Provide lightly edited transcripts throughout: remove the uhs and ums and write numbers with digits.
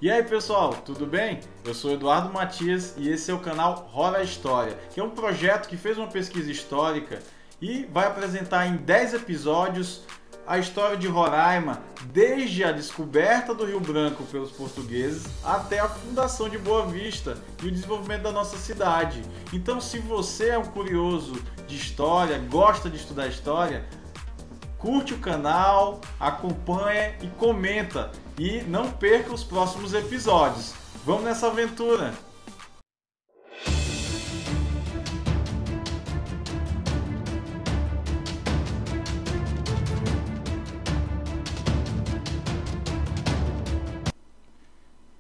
E aí pessoal, tudo bem? Eu sou Eduardo Matias e esse é o canal Rola História, que é um projeto que fez uma pesquisa histórica e vai apresentar em 10 episódios a história de Roraima, desde a descoberta do Rio Branco pelos portugueses até a fundação de Boa Vista e o desenvolvimento da nossa cidade. Então, se você é um curioso de história, gosta de estudar história, curte o canal, acompanha e comenta. E não perca os próximos episódios. Vamos nessa aventura!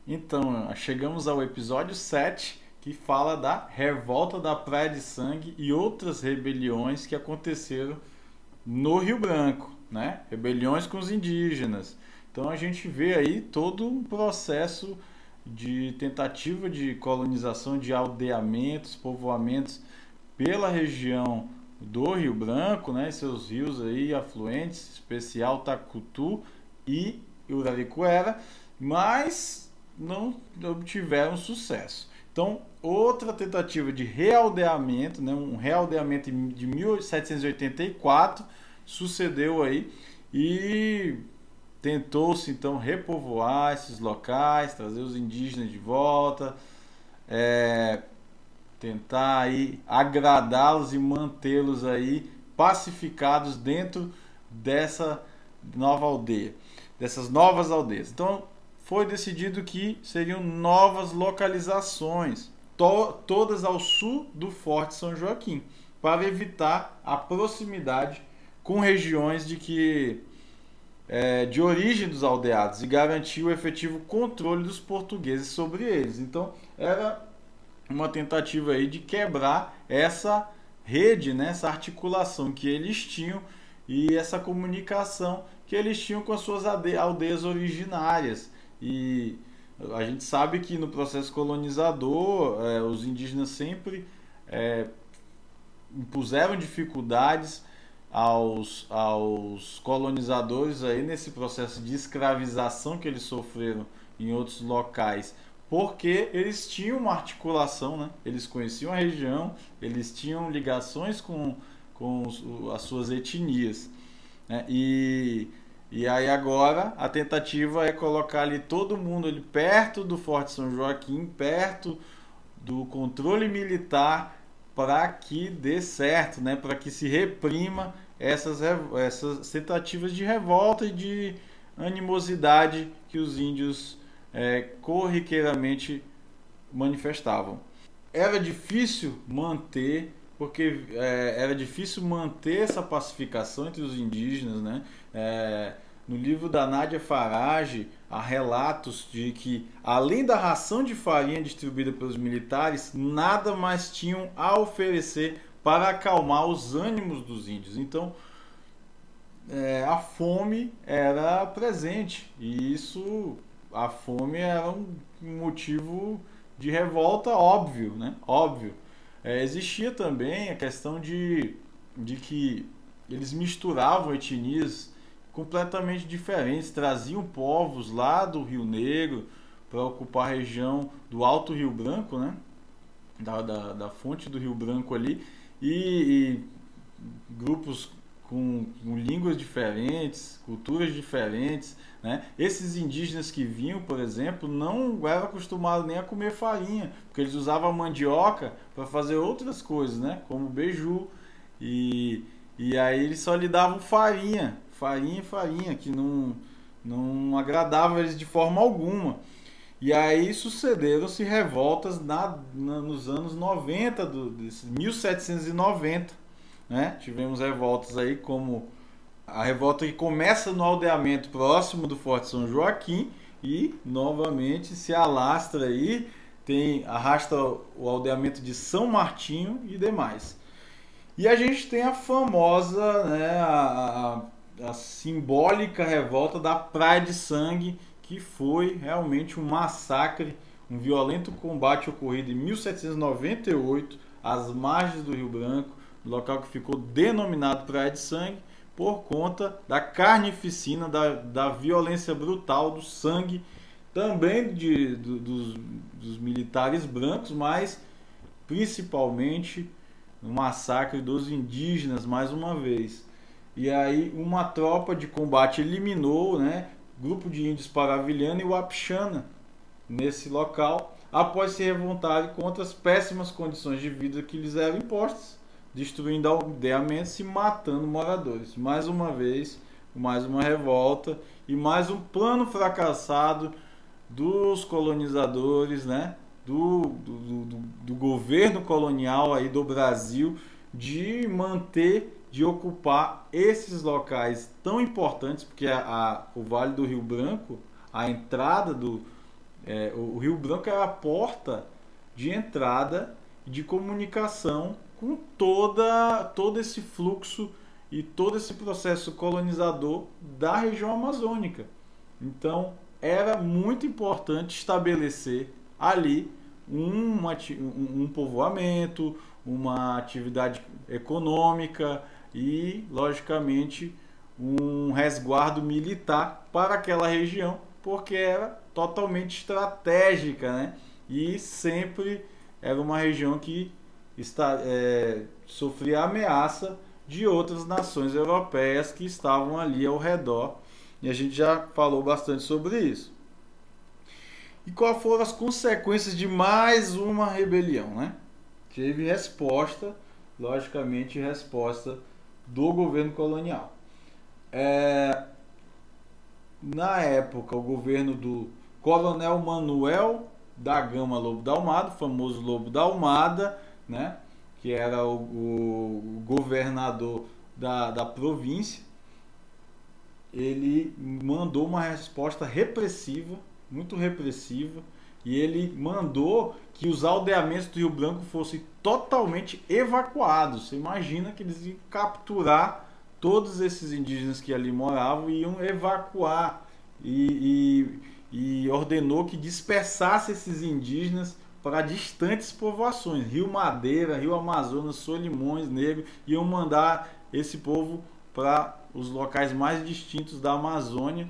Então, chegamos ao episódio 7, que fala da Revolta da Praia de Sangue e outras rebeliões que aconteceram no Rio Branco, né? Rebeliões com os indígenas. Então a gente vê aí todo um processo de tentativa de colonização, de aldeamentos, povoamentos pela região do Rio Branco, né? Seus rios aí afluentes, especial Tacutu e Uraricuera, mas não obtiveram sucesso. Então, outra tentativa de realdeamento, né? Um realdeamento de 1784 sucedeu aí e tentou-se então repovoar esses locais, trazer os indígenas de volta, tentar aí agradá-los e mantê-los aí pacificados dentro dessa nova aldeia, dessas novas aldeias. Então foi decidido que seriam novas localizações, todas ao sul do Forte São Joaquim, para evitar a proximidade com regiões de origem dos aldeados e garantir o efetivo controle dos portugueses sobre eles. Então era uma tentativa aí de quebrar essa rede, né, essa articulação que eles tinham e essa comunicação que eles tinham com as suas aldeias originárias. E a gente sabe que no processo colonizador os indígenas sempre impuseram dificuldades aos colonizadores aí nesse processo de escravização que eles sofreram em outros locais, porque eles tinham uma articulação, né? Eles conheciam a região, eles tinham ligações com as suas etnias, né? E aí agora a tentativa é colocar ali todo mundo ali perto do Forte São Joaquim, perto do controle militar, para que dê certo, né? Para que se reprima essas tentativas de revolta e de animosidade que os índios corriqueiramente manifestavam. Era difícil manter, porque era difícil manter essa pacificação entre os indígenas, né? No livro da Nádia Farage há relatos de que, além da ração de farinha distribuída pelos militares, nada mais tinham a oferecer para acalmar os ânimos dos índios. Então a fome era presente, e a fome era um motivo de revolta óbvio, né? Óbvio. Existia também a questão de que eles misturavam etnias completamente diferentes, traziam povos lá do Rio Negro para ocupar a região do Alto Rio Branco, né? Da fonte do Rio Branco ali, e grupos com línguas diferentes, culturas diferentes, né? Esses indígenas que vinham, por exemplo, não eram acostumados nem a comer farinha, porque eles usavam a mandioca para fazer outras coisas, né? Como beiju, e aí eles só lhe davam farinha, que não agradava eles de forma alguma. E aí sucederam-se revoltas nos anos 90, de 1790, né? Tivemos revoltas aí como a revolta que começa no aldeamento próximo do Forte São Joaquim e novamente se alastra aí, arrasta o aldeamento de São Martinho e demais. E a gente tem a famosa, né, a simbólica revolta da Praia de Sangue, que foi realmente um massacre, um violento combate ocorrido em 1798 às margens do Rio Branco, local que ficou denominado Praia de Sangue, por conta da carnificina, da violência brutal, do sangue também dos militares brancos, mas principalmente no massacre dos indígenas, mais uma vez. E aí uma tropa de combate eliminou, né, grupo de índios Paravilhana e Wapixana nesse local, após se revoltarem contra as péssimas condições de vida que lhes eram impostas, destruindo aldeamentos e matando moradores. Mais uma vez, mais uma revolta e mais um plano fracassado dos colonizadores, né? Do governo colonial aí do Brasil, de manter, de ocupar esses locais tão importantes, porque o Vale do Rio Branco, a entrada o Rio Branco é a porta de entrada de comunicação com todo esse fluxo e todo esse processo colonizador da região amazônica. Então era muito importante estabelecer ali um povoamento, uma atividade econômica e, logicamente, um resguardo militar para aquela região, porque era totalmente estratégica, né? E sempre era uma região que sofria ameaça de outras nações europeias que estavam ali ao redor. E a gente já falou bastante sobre isso. E quais foram as consequências de mais uma rebelião, né? Teve resposta, logicamente, resposta do governo colonial. Na época, o governo do Coronel Manuel da Gama Lobo da Almada, o famoso Lobo da Almada, né? Que era o governador da província, ele mandou uma resposta repressiva, muito repressiva, e ele mandou que os aldeamentos do Rio Branco fossem totalmente evacuados. Você imagina que eles iam capturar todos esses indígenas que ali moravam e iam evacuar, e ordenou que dispersasse esses indígenas para distantes povoações, Rio Madeira, Rio Amazonas, Solimões, Negro, iam mandar esse povo para os locais mais distintos da Amazônia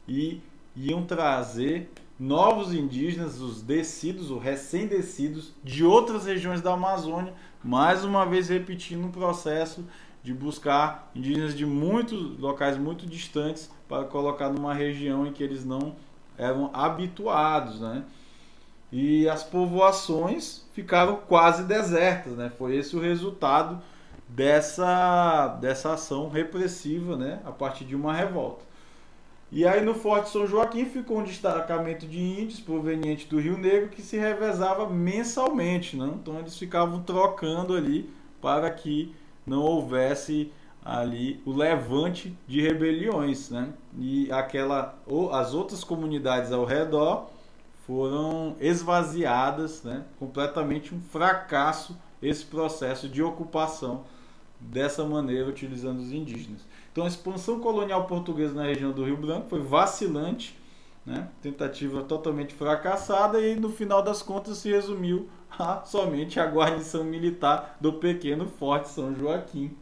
e iam trazer novos indígenas, os descidos, os recém-descidos de outras regiões da Amazônia, mais uma vez repetindo o processo de buscar indígenas de muitos locais muito distantes para colocar numa região em que eles não eram habituados, né? E as povoações ficaram quase desertas, né? Foi esse o resultado dessa ação repressiva, né? A partir de uma revolta. E aí no Forte São Joaquim ficou um destacamento de índios proveniente do Rio Negro que se revezava mensalmente, né? Então eles ficavam trocando ali para que não houvesse ali o levante de rebeliões, né? E as outras comunidades ao redor foram esvaziadas, né? Completamente um fracasso esse processo de ocupação dessa maneira, utilizando os indígenas. Então a expansão colonial portuguesa na região do Rio Branco foi vacilante, né? Tentativa totalmente fracassada, e no final das contas se resumiu a somente a guarnição militar do pequeno Forte São Joaquim.